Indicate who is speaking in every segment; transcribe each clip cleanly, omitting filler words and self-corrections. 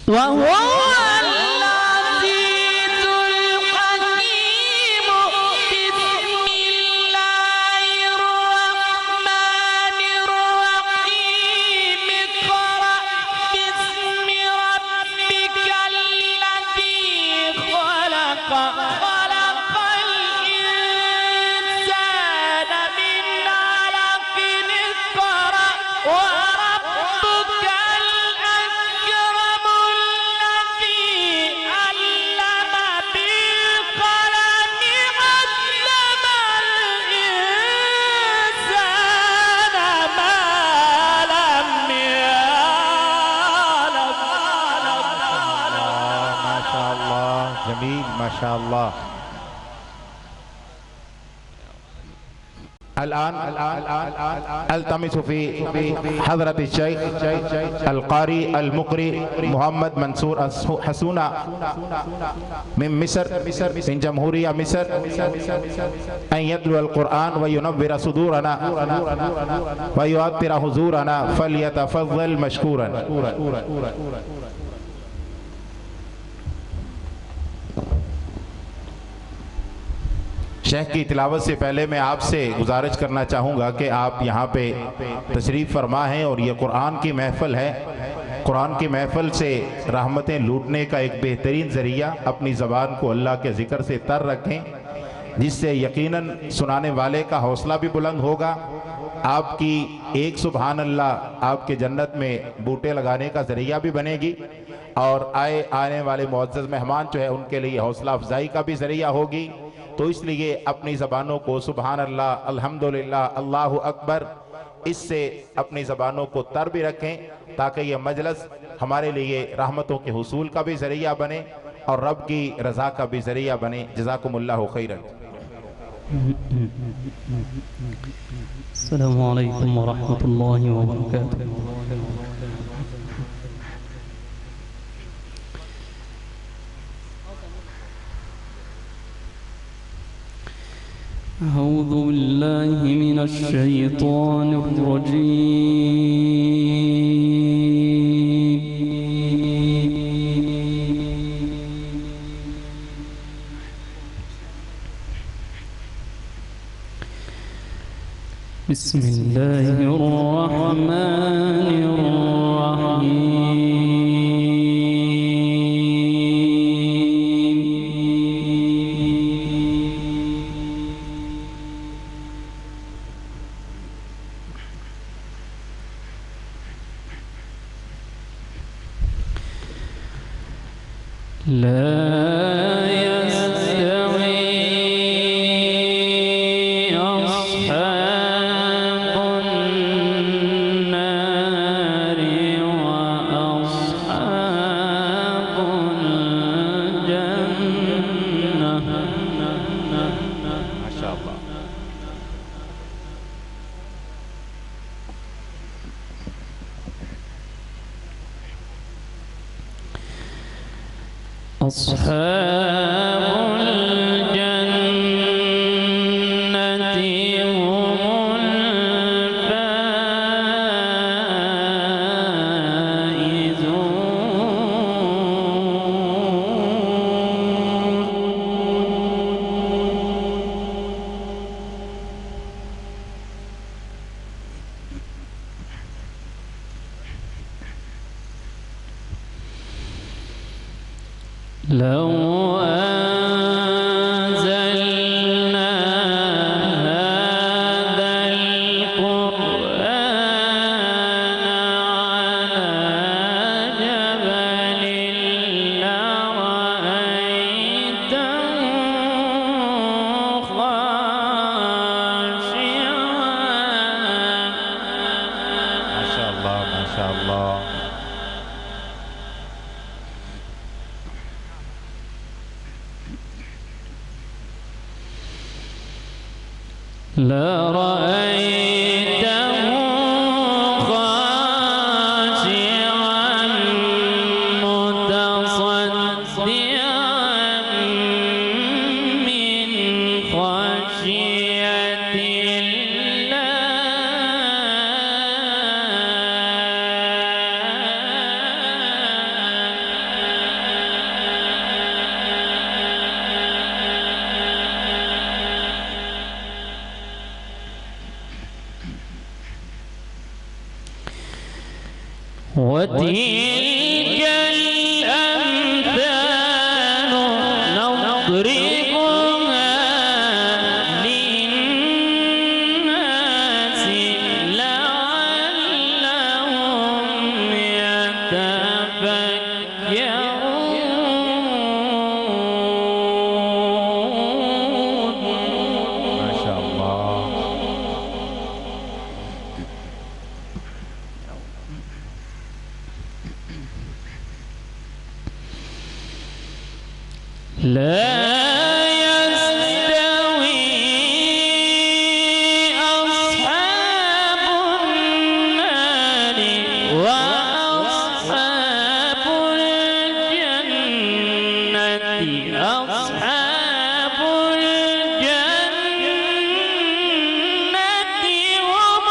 Speaker 1: وهو العزيز الحكيم. بسم الله الرحمن الرحيم. اقرأ باسم ربك الذي خلق. خلق الإنسان من علق. اقرأ وربك الأكرم الذي علم بالقلم. علم الإنسان ما لم يعلم.
Speaker 2: ما شاء الله، جميل ما شاء الله. الآن التمس في حضرة الشيخ القارئ المقرئ محمد منصور حسونة من مصر، من جمهورية مصر، أن يتلو القرآن وينور صدورنا ويؤثر حضورنا، فليتفضل مشكورا. शेख की तिलावत से पहले मैं आपसे गुजारिश करना चाहूँगा कि आप यहाँ पे तशरीफ़ फरमा हैं और ये कुरान की महफ़िल है। कुरान की महफ़िल से रहमतें लूटने का एक बेहतरीन ज़रिया, अपनी ज़बान को अल्लाह के ज़िक्र से तर रखें, जिससे यकीनन सुनाने वाले का हौसला भी बुलंद होगा। आपकी एक सुबहान अल्लाह आपके जन्नत में बूटे लगाने का ज़रिया भी बनेगी और आने वाले मुअज़्ज़ज़ मेहमान जो है उनके लिए हौसला अफजाई का भी ज़रिया होगी। तो इसलिए अपनी ज़बानों को सुबहान अल्लाह, अल्हम्दुलिल्लाह, अल्लाहु अकबर, इससे अपनी ज़बानों को तर भी रखें ताकि ये मजलिस हमारे लिए रहमतों के हुसूल का भी ज़रिया बने और रब की रज़ा का भी ज़रिया बने। जज़ाकुमुल्लाहु खैरन।
Speaker 3: अस्सलामु अलैकुम व रहमतुल्लाहि व बरकातुहू। أعوذ بالله من الشيطان الرجيم. بسم الله الرحمن الرحيم. لا يستوي أصحاب النار وأصحاب الجنة.
Speaker 2: ما شاء الله.
Speaker 3: أصحاب الجنة هم الفائزون. لو أنزلنا هذا القرآن على جبل لرأيته خاشعا.
Speaker 2: ما شاء الله، ما شاء الله.
Speaker 3: لرأيته خاشعا متصدعا من خشية الله. وتلك الأمثال نضربها للناس لعلهم يتفكرون.
Speaker 2: ما شاء الله.
Speaker 3: لا يستوي أصحاب النار وأصحاب الجنة. أصحاب الجنة هم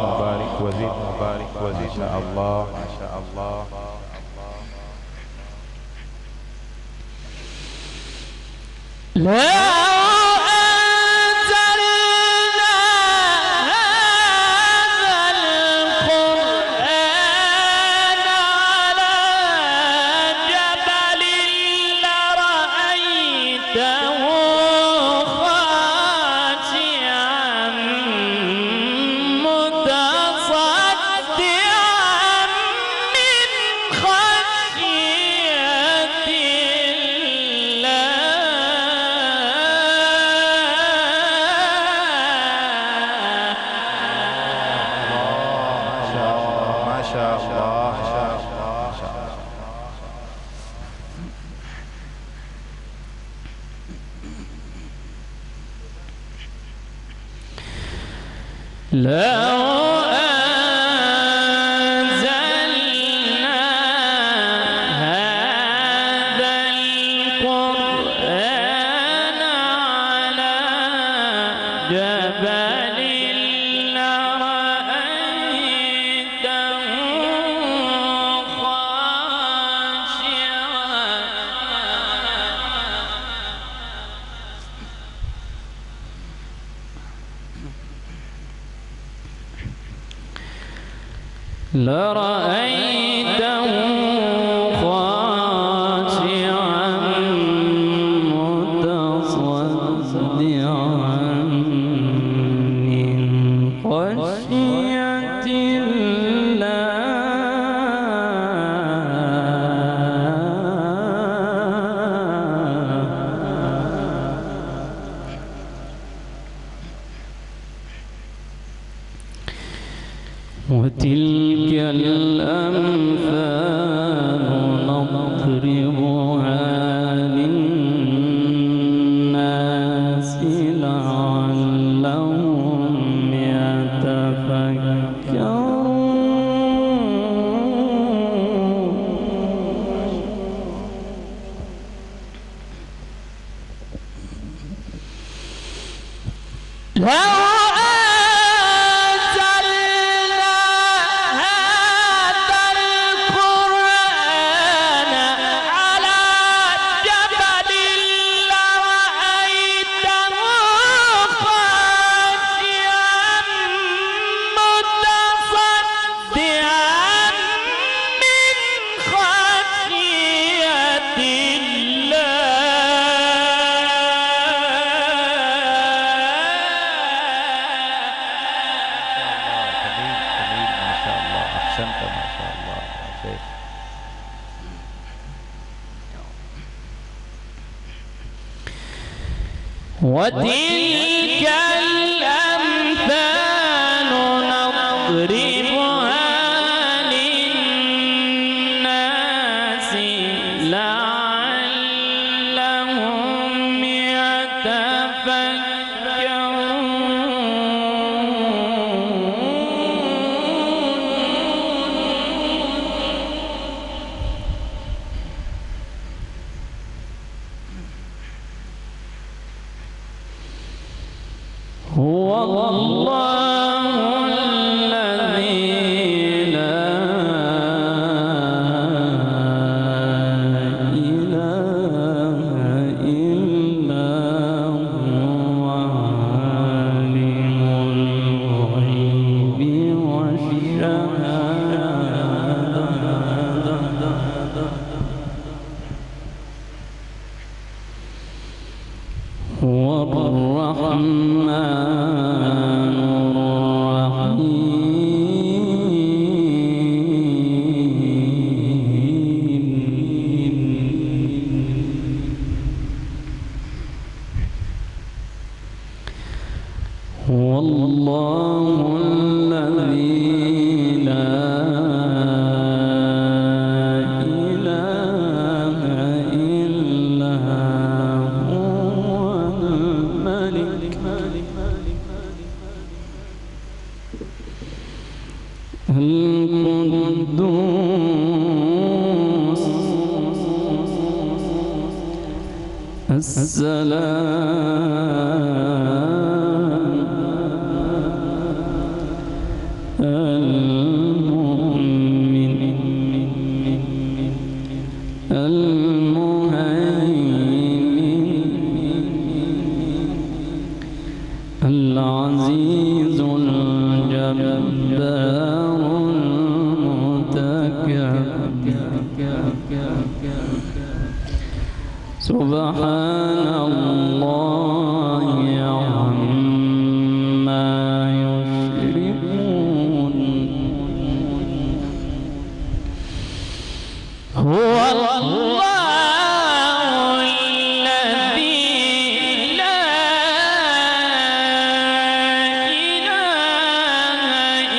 Speaker 2: مبارك وزيد، مبارك وزيد. ما شاء الله، ما شاء الله.
Speaker 3: لو أنزلنا هذا القرآن على جبل لرأيته خاشعا متصدعا من خشية
Speaker 2: ما شاء الله، ما شاء الله.
Speaker 3: لو أنزلنا هذا القرآن على جبل لرأيته خاشعا متصدعا من خشية وتلك الأمثال نضربها للناس لعلهم يتفكرون. وتلك الأمثال نضربها للناس لعلهم يتفكرون. هو الله الذي لا إله هو الرحمن هو الله الذي لا إله إلا هو الملك القدوس السلام المؤمن المهيمن العزيز الجبار المتكبر سبحان الله عما يشركون هو الله الذي لا إله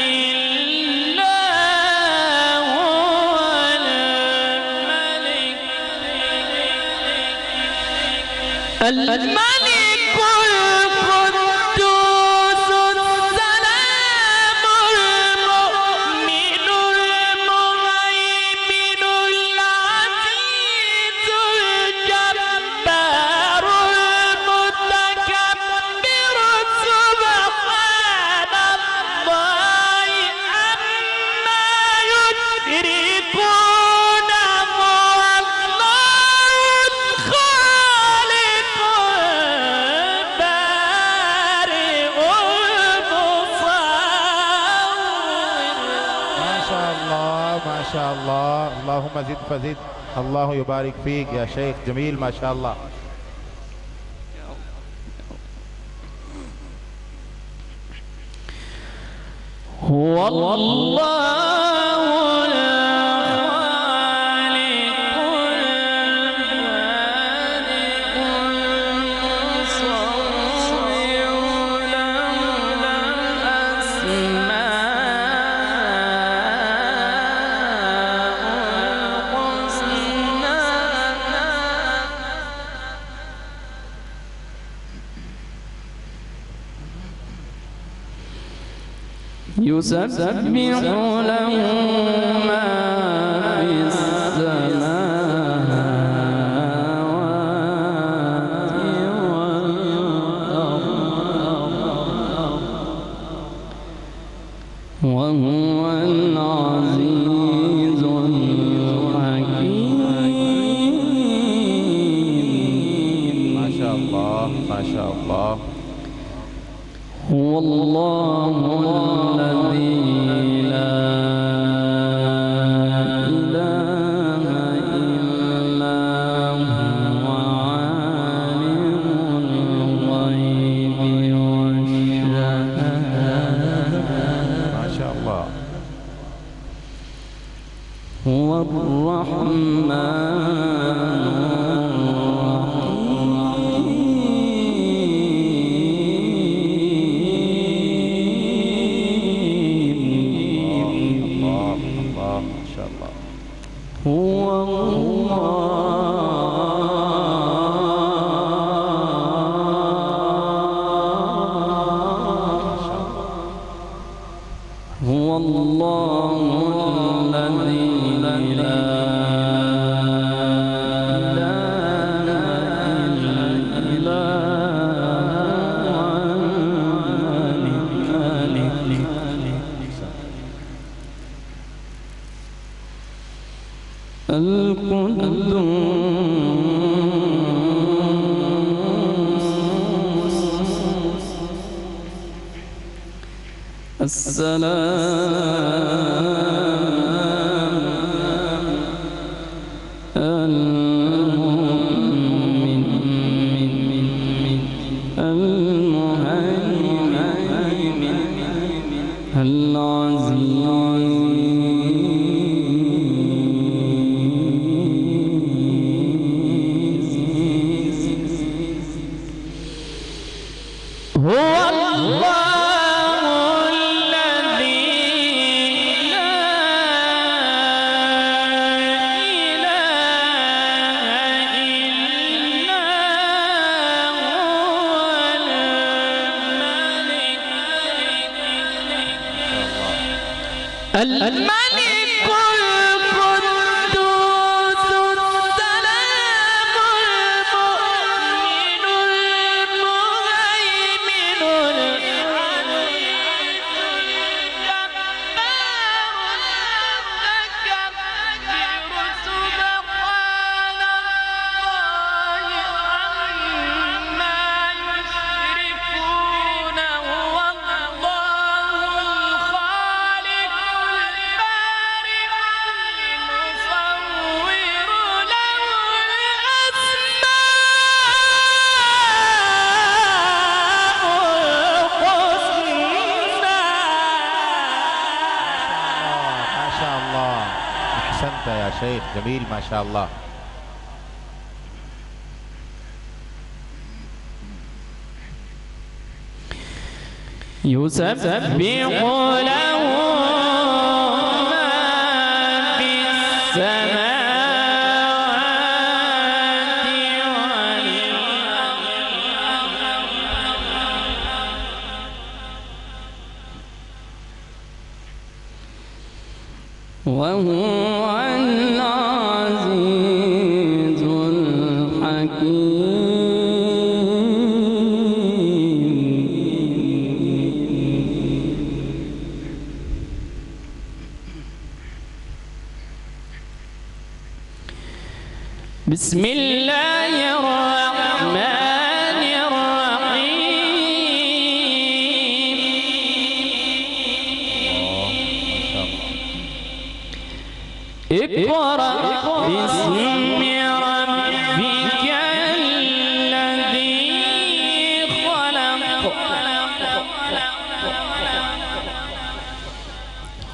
Speaker 3: إلا هو الملك القدوس السلام المؤمن المهيمن العزيز الجبار المتكبر سبحان الله عما يشركون هو الله الخالق البارئ المصور.
Speaker 2: ما شاء الله ما شاء الله. اللهم زد فزد. الله يبارك فيك يا شيخ جميل ما شاء الله.
Speaker 3: هو الله الخالق البارئ المصور له الأسماء الحسنى يسبح له ما في السماوات والأرض وهو العزيز الحكيم.
Speaker 2: ما شاء الله ما شاء الله.
Speaker 3: هو الله الذي لا إله إلا هو عالم الغيب والشهادة
Speaker 2: ما شاء الله.
Speaker 3: هو الرحمن هو الله الذي لا إله إلا هو القدوس السلام المؤمن
Speaker 1: الملك القدوس السلام المؤمن المهيمن العزيز الجبار المتكبر سبحان الله عما يشركون هو الله الخالق البارئ المصور له
Speaker 2: ما شاء الله أحسنت يا شيخ جميل ما شاء الله.
Speaker 1: يسبح له ما في السماوات والأرض وهو العزيز الحكيم. بسم الله الرحمن الرحيم. اقرأ باسم ربك الذي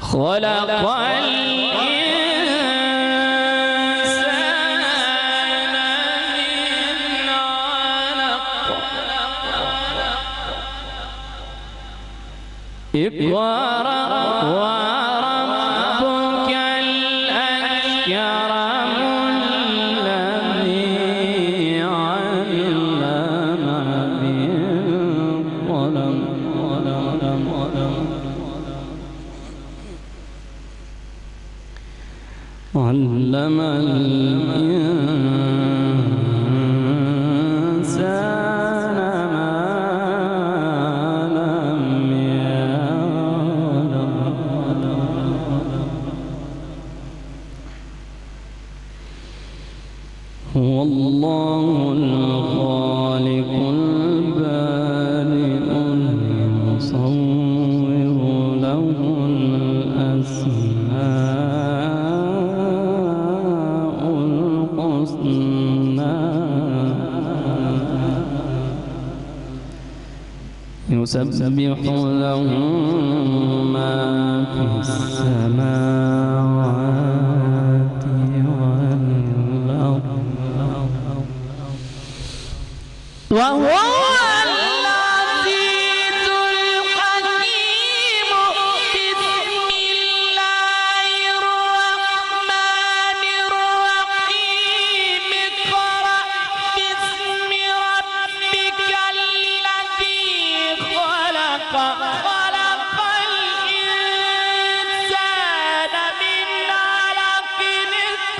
Speaker 1: خلق الإنسان من علق. اقرأ وربك الأكرم الذي علم بالقلم علم الإنسان ما لم يعلم. هو الله الخالق البارئ المصور له الأسماء الحسنى. يسبح له ما في السماوات والأرض وهو العزيز الحكيم. بسم الله الرحمن الرحيم. اقرأ باسم ربك الذي خلق الإنسان من علق.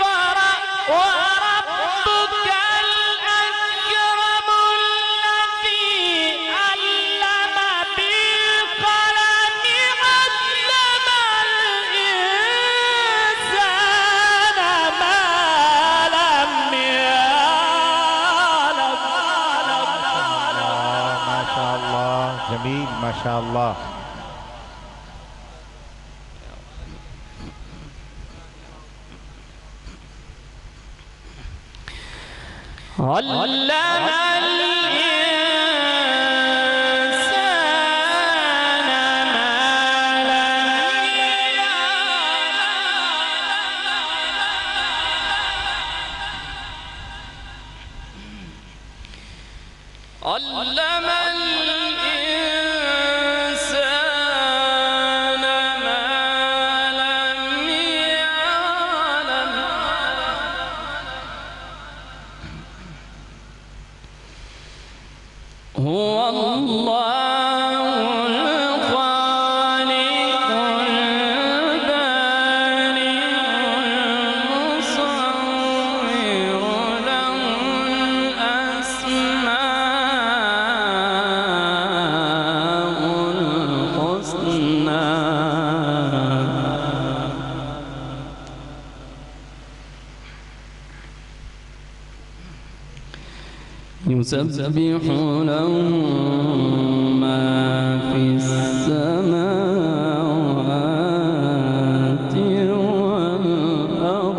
Speaker 1: اقرأ وربك الأكرم الذي علم بالقلم علم الإنسان ما لم يعلم.
Speaker 2: ما شاء الله جميل ما شاء الله.
Speaker 1: علم الإنسان ما لم يعلم. علم الإنسان ما لم يعلم. هو الله الخالق البارئ
Speaker 3: يسبح له ما في السماوات والأرض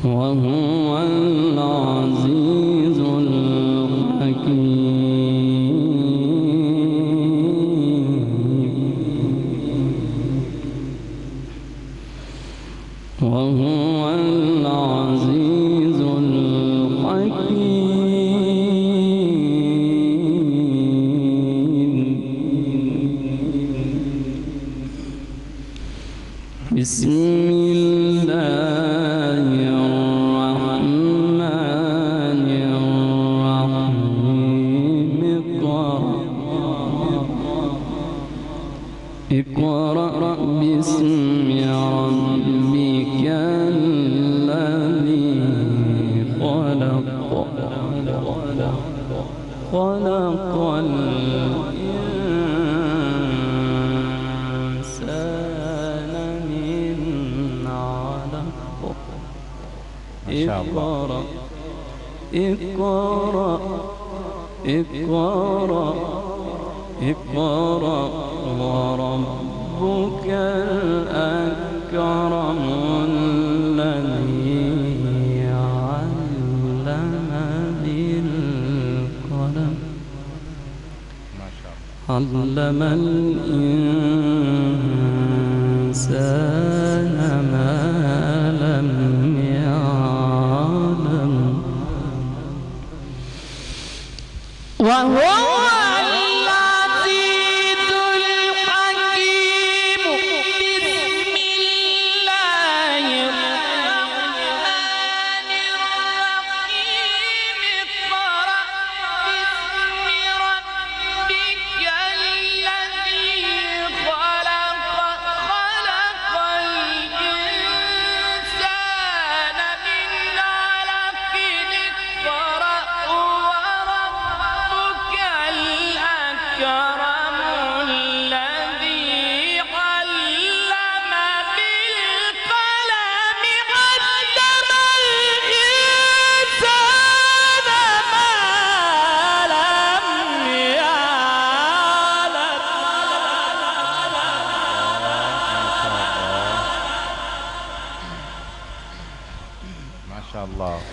Speaker 3: وهو العزيز الحكيم وهو العزيز الحكيم. بسم الله الرحمن الرحيم. اقرأ باسم ربك الذي خلق خلق الإنسان من علق. اقرأ اقرأ اقرأ اقرأ وربك الأكرم الذي علم بالقلم علم الإنسان ما لم يعلم وهو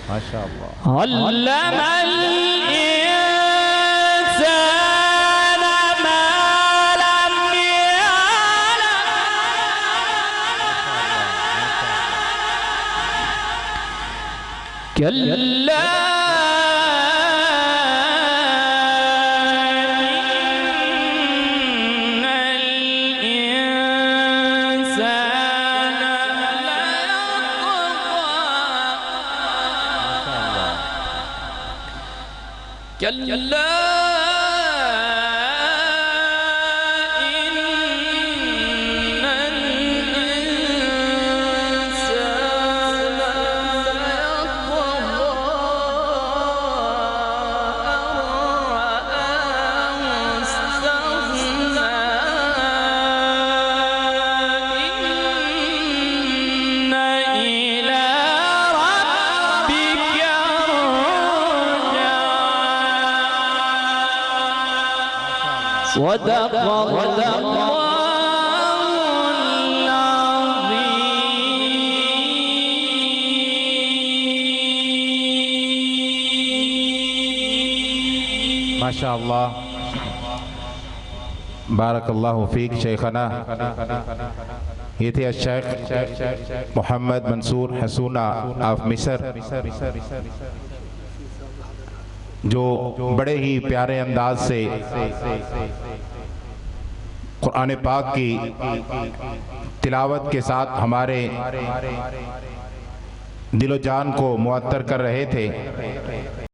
Speaker 2: ما شاء الله.
Speaker 1: علم الإنسان ما لم يعلم. كلا كلا إن الإنسان ليطغى أن رآه استغنى. إن إلى ربك صدق الله العظيم.
Speaker 2: ما شاء الله. बारक अल्लाह फ़ीक शेखना। ये थे शेख मोहम्मद मंसूर हसूना ऑफ मिस्र, जो बड़े ही प्यारे अंदाज से कुरान पाक की तिलावत के साथ हमारे दिलो जान को मुअत्तर कर रहे थे।